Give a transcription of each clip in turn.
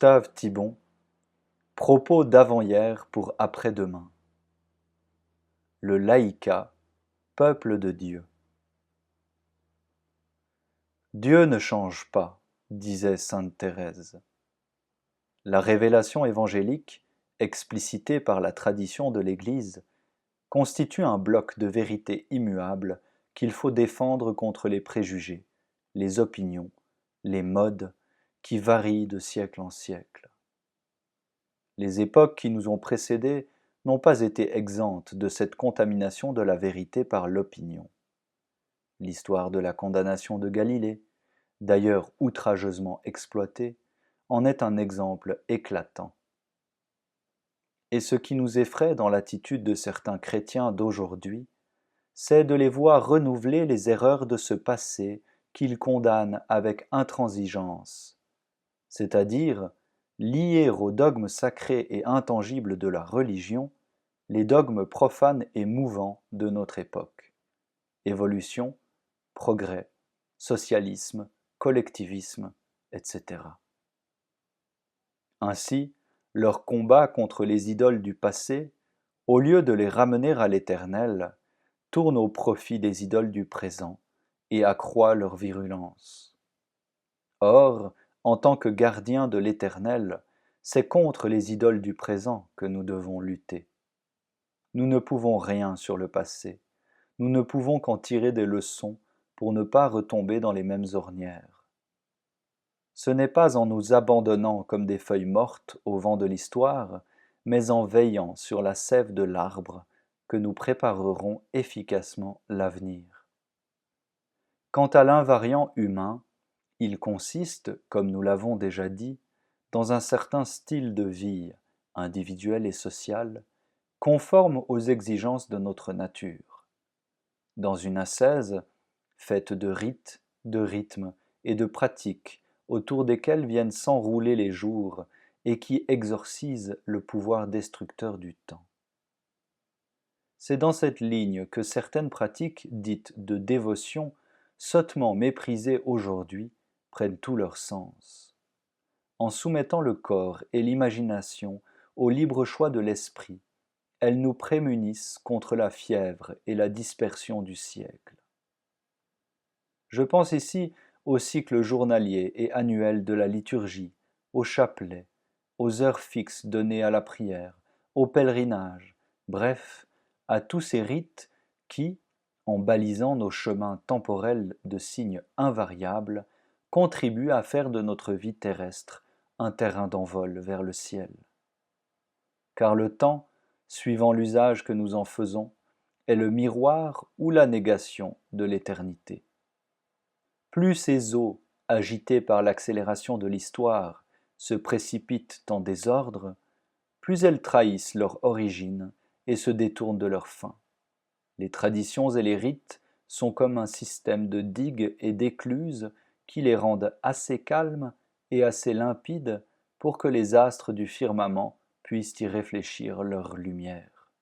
Gustave Thibon, propos d'avant-hier pour après-demain. Le laïcat, peuple de Dieu. Dieu ne change pas, disait sainte Thérèse. La révélation évangélique, explicitée par la tradition de l'Église, constitue un bloc de vérité immuable qu'il faut défendre contre les préjugés, les opinions, les modes qui varient de siècle en siècle. Les époques qui nous ont précédés n'ont pas été exemptes de cette contamination de la vérité par l'opinion. L'histoire de la condamnation de Galilée, d'ailleurs outrageusement exploitée, en est un exemple éclatant. Et ce qui nous effraie dans l'attitude de certains chrétiens d'aujourd'hui, c'est de les voir renouveler les erreurs de ce passé qu'ils condamnent avec intransigeance, c'est-à-dire lier aux dogmes sacrés et intangibles de la religion les dogmes profanes et mouvants de notre époque. Évolution, progrès, socialisme, collectivisme, etc. Ainsi, leur combat contre les idoles du passé, au lieu de les ramener à l'Éternel, tourne au profit des idoles du présent et accroît leur virulence. Or, en tant que gardiens de l'Éternel, c'est contre les idoles du présent que nous devons lutter. Nous ne pouvons rien sur le passé, nous ne pouvons qu'en tirer des leçons pour ne pas retomber dans les mêmes ornières. Ce n'est pas en nous abandonnant comme des feuilles mortes au vent de l'histoire, mais en veillant sur la sève de l'arbre que nous préparerons efficacement l'avenir. Quant à l'invariant humain, il consiste, comme nous l'avons déjà dit, dans un certain style de vie, individuel et social, conforme aux exigences de notre nature. Dans une ascèse, faite de rites, de rythmes et de pratiques, autour desquelles viennent s'enrouler les jours et qui exorcisent le pouvoir destructeur du temps. C'est dans cette ligne que certaines pratiques dites de dévotion, sottement méprisées aujourd'hui, prennent tout leur sens. En soumettant le corps et l'imagination au libre choix de l'esprit, elles nous prémunissent contre la fièvre et la dispersion du siècle. Je pense ici au cycle journalier et annuel de la liturgie, au chapelet, aux heures fixes données à la prière, au pèlerinage, bref, à tous ces rites qui, en balisant nos chemins temporels de signes invariables, contribuent à faire de notre vie terrestre un terrain d'envol vers le ciel. Car le temps, suivant l'usage que nous en faisons, est le miroir ou la négation de l'éternité. Plus ces eaux, agitées par l'accélération de l'histoire, se précipitent en désordre, plus elles trahissent leur origine et se détournent de leur fin. Les traditions et les rites sont comme un système de digues et d'écluses qui les rendent assez calmes et assez limpides pour que les astres du firmament puissent y réfléchir leur lumière.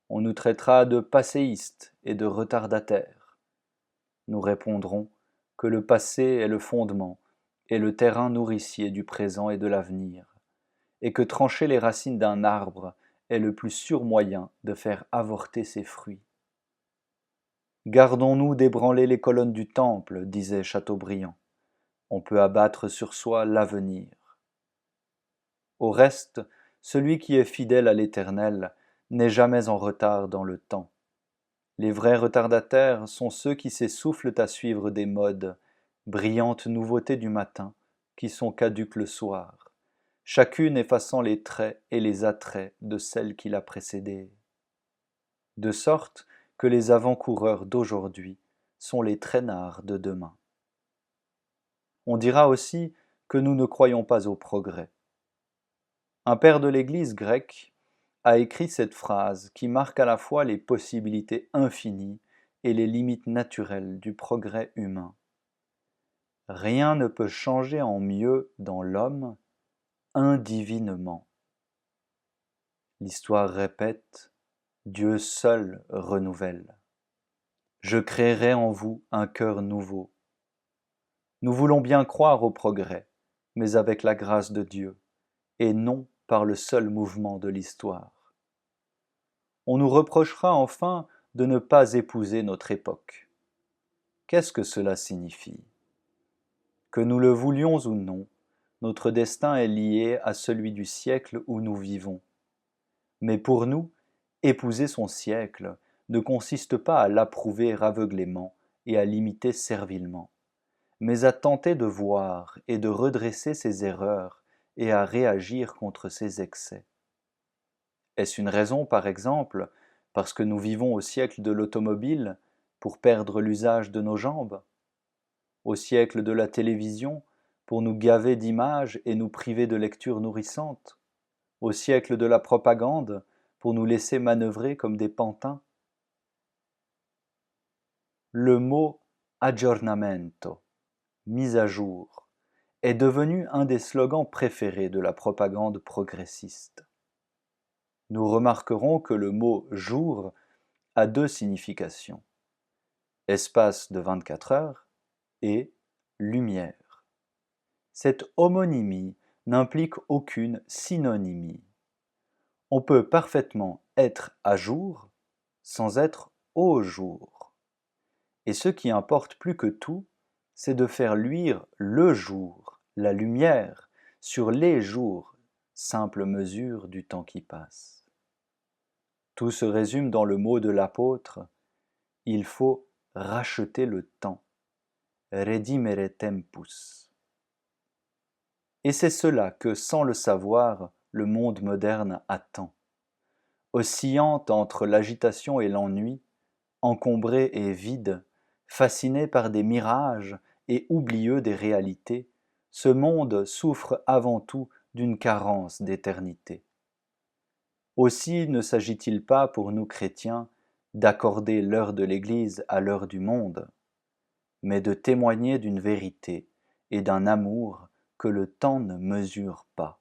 On nous traitera de passéistes et de retardataires. Nous répondrons que le passé est le fondement et le terrain nourricier du présent et de l'avenir, et que trancher les racines d'un arbre est le plus sûr moyen de faire avorter ses fruits. Gardons-nous d'ébranler les colonnes du temple, disait Chateaubriand. On peut abattre sur soi l'avenir. Au reste, celui qui est fidèle à l'Éternel n'est jamais en retard dans le temps. Les vrais retardataires sont ceux qui s'essoufflent à suivre des modes, brillantes nouveautés du matin, qui sont caduques le soir, chacune effaçant les traits et les attraits de celle qui l'a précédée. De sorte que les avant-coureurs d'aujourd'hui sont les traînards de demain. On dira aussi que nous ne croyons pas au progrès. Un père de l'Église grecque a écrit cette phrase qui marque à la fois les possibilités infinies et les limites naturelles du progrès humain. Rien ne peut changer en mieux dans l'homme indivinement. L'histoire répète, Dieu seul renouvelle. Je créerai en vous un cœur nouveau. Nous voulons bien croire au progrès, mais avec la grâce de Dieu, et non par le seul mouvement de l'histoire. On nous reprochera enfin de ne pas épouser notre époque. Qu'est-ce que cela signifie? Que nous le voulions ou non, notre destin est lié à celui du siècle où nous vivons. Mais pour nous, épouser son siècle ne consiste pas à l'approuver aveuglément et à l'imiter servilement, mais à tenter de voir et de redresser ses erreurs et à réagir contre ses excès. Est-ce une raison, par exemple, parce que nous vivons au siècle de l'automobile, pour perdre l'usage de nos jambes? Au siècle de la télévision, pour nous gaver d'images et nous priver de lectures nourrissantes? Au siècle de la propagande, pour nous laisser manœuvrer comme des pantins? Le mot aggiornamento, mise à jour, est devenu un des slogans préférés de la propagande progressiste. Nous remarquerons que le mot jour a deux significations: espace de 24 heures et lumière. Cette homonymie n'implique aucune synonymie. On peut parfaitement être à jour sans être au jour. Et ce qui importe plus que tout, c'est de faire luire le jour, la lumière, sur les jours, simple mesure du temps qui passe. Tout se résume dans le mot de l'apôtre: il faut racheter le temps, redimere tempus. Et c'est cela que, sans le savoir, le monde moderne attend. Oscillant entre l'agitation et l'ennui, encombré et vide, fasciné par des mirages et oublieux des réalités, ce monde souffre avant tout d'une carence d'éternité. Aussi ne s'agit-il pas pour nous chrétiens d'accorder l'heure de l'Église à l'heure du monde, mais de témoigner d'une vérité et d'un amour que le temps ne mesure pas.